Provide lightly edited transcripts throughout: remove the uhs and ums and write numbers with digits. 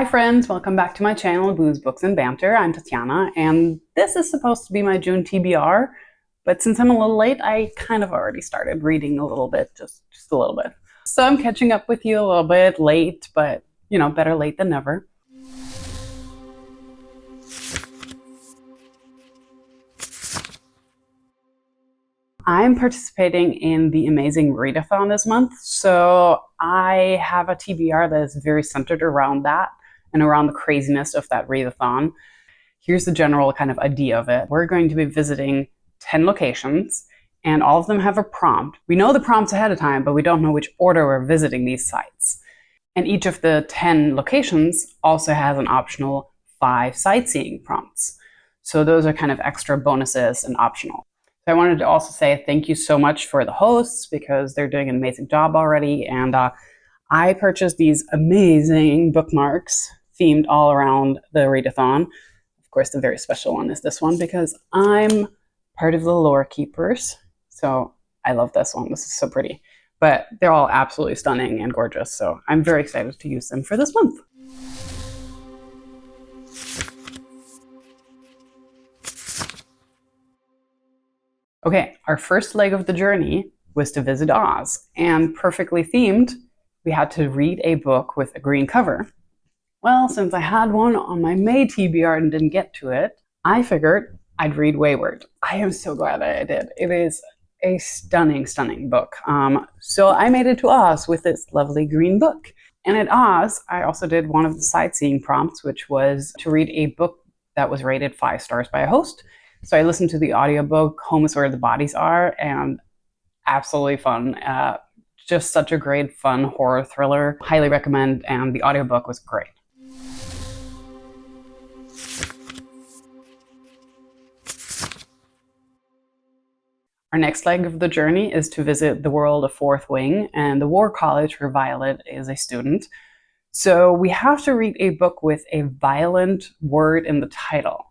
Hi friends, welcome back to my channel, Booze, Books, and Banter. I'm Tatiana, and this is supposed to be my June TBR, but since I'm a little late, I kind of already started reading a little bit, just a little bit. So I'm catching up with you a little bit late, but you know, better late than never. I'm participating in the Amazing Readathon this month, so I have a TBR that is very centered around that and around the craziness of that readathon. Here's the general kind of idea of it. We're going to be visiting 10 locations, and all of them have a prompt. We know the prompts ahead of time, but we don't know which order we're visiting these sites. And each of the 10 locations also has an optional 5 sightseeing prompts. So those are kind of extra bonuses and optional. So I wanted to also say thank you so much for the hosts because they're doing an amazing job already. And I purchased these amazing bookmarks themed all around the readathon. Of course, the very special one is this one because I'm part of the lore keepers. So I love this one. This is so pretty. But they're all absolutely stunning and gorgeous. So I'm very excited to use them for this month. Okay, our first leg of the journey was to visit Oz, and perfectly themed, we had to read a book with a green cover. Well, since I had one on my May TBR and didn't get to it, I figured I'd read Weyward. I am so glad that I did. It is a stunning, stunning book. So I made it to Oz with this lovely green book. And at Oz, I also did one of the sightseeing prompts, which was to read a book that was rated 5 stars by a host. So I listened to the audiobook, Home is Where the Bodies Are, and absolutely fun. Just such a great, fun horror thriller. Highly recommend, and the audiobook was great. Our next leg of the journey is to visit the world of Fourth Wing and the War College where Violet is a student. So we have to read a book with a violent word in the title.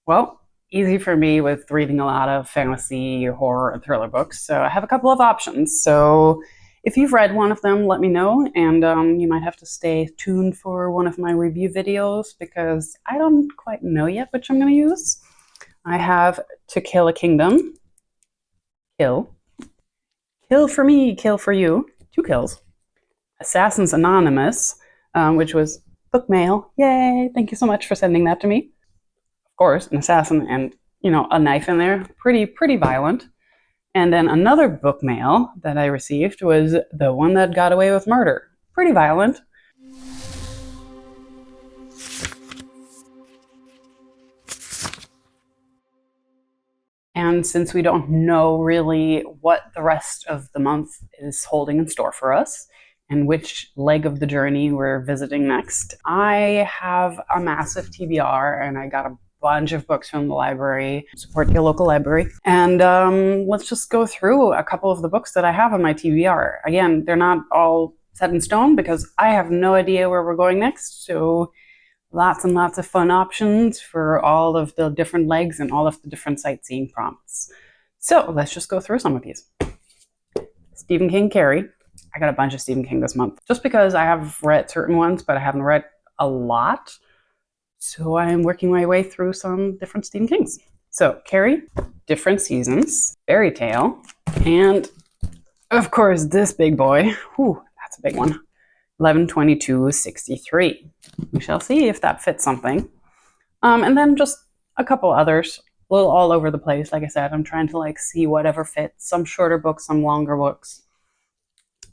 Well, easy for me with reading a lot of fantasy, horror, and thriller books. So I have a couple of options. So if you've read one of them, let me know. And you might have to stay tuned for one of my review videos because I don't quite know yet which I'm going to use. I have To Kill a Kingdom. Kill. Kill for me, kill for you. 2 kills. Assassins Anonymous, which was book mail. Yay! Thank you so much for sending that to me. Of course, an assassin and, you know, a knife in there. Pretty violent. And then another book mail that I received was The One That Got Away with Murder. Pretty violent. And since we don't know really what the rest of the month is holding in store for us and which leg of the journey we're visiting next, I have a massive TBR and I got a bunch of books from the library. Support your local library. And let's just go through a couple of the books that I have on my TBR. Again, they're not all set in stone because I have no idea where we're going next. So lots and lots of fun options for all of the different legs and all of the different sightseeing prompts. So let's just go through some of these. Stephen King, Carrie. I got a bunch of Stephen King this month. Just because I have read certain ones, but I haven't read a lot. So I'm working my way through some different Stephen Kings. So Carrie, Different Seasons, Fairy Tale, and of course this big boy. Whew, that's a big one. 11/22/63. We shall see if that fits something. And then just a couple others, a little all over the place. Like I said, I'm trying to see whatever fits. Some shorter books, some longer books.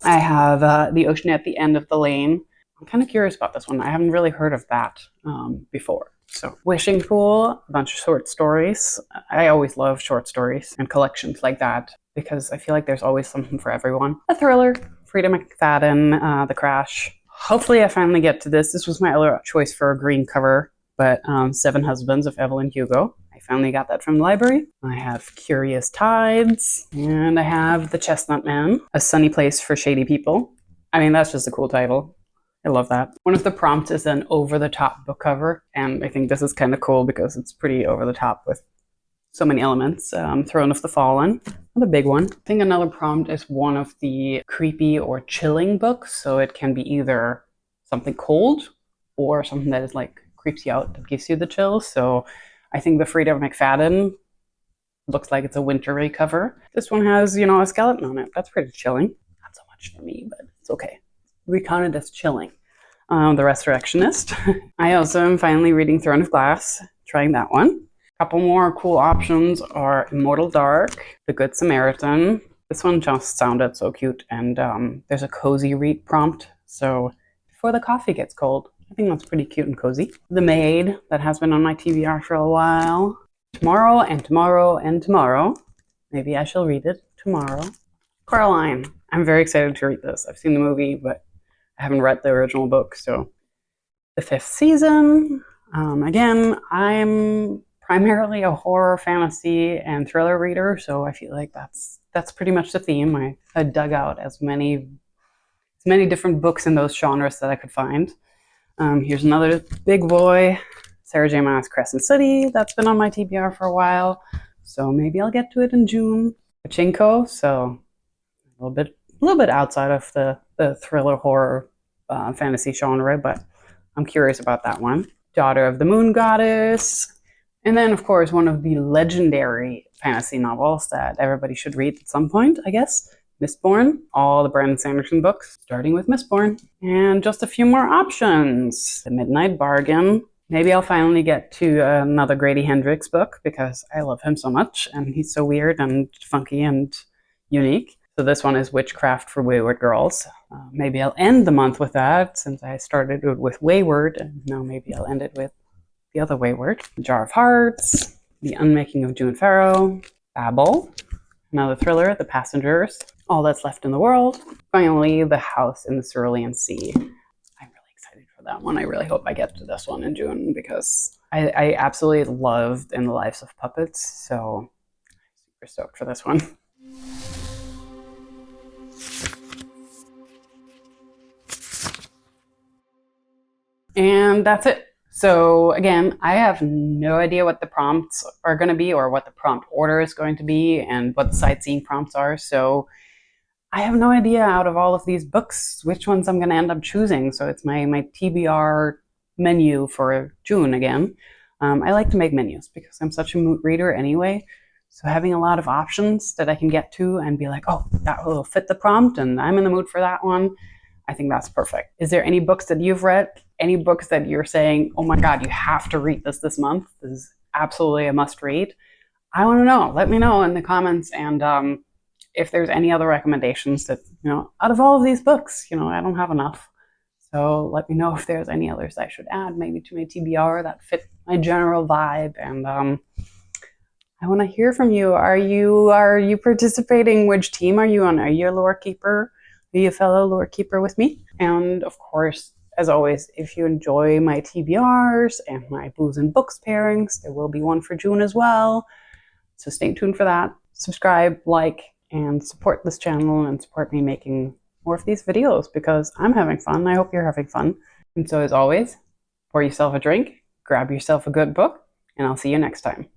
I have The Ocean at the End of the Lane. I'm kind of curious about this one. I haven't really heard of that before. So Wishing Pool, a bunch of short stories. I always love short stories and collections like that because I feel like there's always something for everyone. A thriller, Frida McFadden, The Crash. Hopefully I finally get to this. This was my other choice for a green cover, but 7 Husbands of Evelyn Hugo. I finally got that from the library. I have Curious Tides, and I have The Chestnut Man, A Sunny Place for Shady People. I mean, that's just a cool title. I love that. One of the prompts is an over-the-top book cover, and I think this is kind of cool because it's pretty over-the-top with so many elements. Throne of the Fallen, the big one. I think another prompt is one of the creepy or chilling books, so it can be either something cold or something that is like creeps you out, that gives you the chills. So I think the Frida McFadden looks like it's a wintry cover. This one has, you know, a skeleton on it. That's pretty chilling. Not so much for me, but it's okay. We count it as chilling. The Resurrectionist. I also am finally reading Throne of Glass, trying that one. A couple more cool options are Immortal Dark, The Good Samaritan. This one just sounded so cute, and there's a cozy read prompt. So before the coffee gets cold, I think that's pretty cute and cozy. The Maid, that has been on my TBR for a while. Tomorrow and tomorrow and tomorrow. Maybe I shall read it tomorrow. Coraline. I'm very excited to read this. I've seen the movie, but I haven't read the original book. So the 5th season. Again, I'm primarily a horror, fantasy, and thriller reader, so I feel like that's pretty much the theme. I dug out as many different books in those genres that I could find. Here's another big boy, Sarah J. Maas Crescent City. That's been on my TBR for a while, so maybe I'll get to it in June. Pachinko, so a little bit outside of the thriller horror fantasy genre, but I'm curious about that one. Daughter of the Moon Goddess. And then, of course, one of the legendary fantasy novels that everybody should read at some point, I guess, Mistborn. All the Brandon Sanderson books, starting with Mistborn. And just a few more options. The Midnight Bargain. Maybe I'll finally get to another Grady Hendrix book, because I love him so much, and he's so weird and funky and unique. So this one is Witchcraft for Wayward Girls. Maybe I'll end the month with that, since I started it with Weyward, and now maybe I'll end it with the other Weyward. Jar of Hearts, The Unmaking of June Farrow, Babel, another thriller, The Passengers, All That's Left in the World. Finally, The House in the Cerulean Sea. I'm really excited for that one. I really hope I get to this one in June, because I absolutely loved In the Lives of Puppets, so I'm super stoked for this one. And that's it. So again, I have no idea what the prompts are going to be, or what the prompt order is going to be, and what the sightseeing prompts are. So I have no idea out of all of these books which ones I'm going to end up choosing. So it's my TBR menu for June again. I like to make menus because I'm such a mood reader anyway. So having a lot of options that I can get to and be like, oh, that will fit the prompt and I'm in the mood for that one, I think that's perfect. Is there any books that you've read? Any books that you're saying, oh my God, you have to read this month? This is absolutely a must read. I want to know. Let me know in the comments. And if there's any other recommendations that, out of all of these books, I don't have enough. So let me know if there's any others I should add maybe to my TBR that fit my general vibe. And I want to hear from you. Are you participating? Which team are you on? Are you a lore keeper? Are you a fellow lore keeper with me? And of course, as always, if you enjoy my TBRs and my booze and books pairings, there will be one for June as well. So stay tuned for that. Subscribe, like, and support this channel and support me making more of these videos, because I'm having fun. I hope you're having fun. And so as always, pour yourself a drink, grab yourself a good book, and I'll see you next time.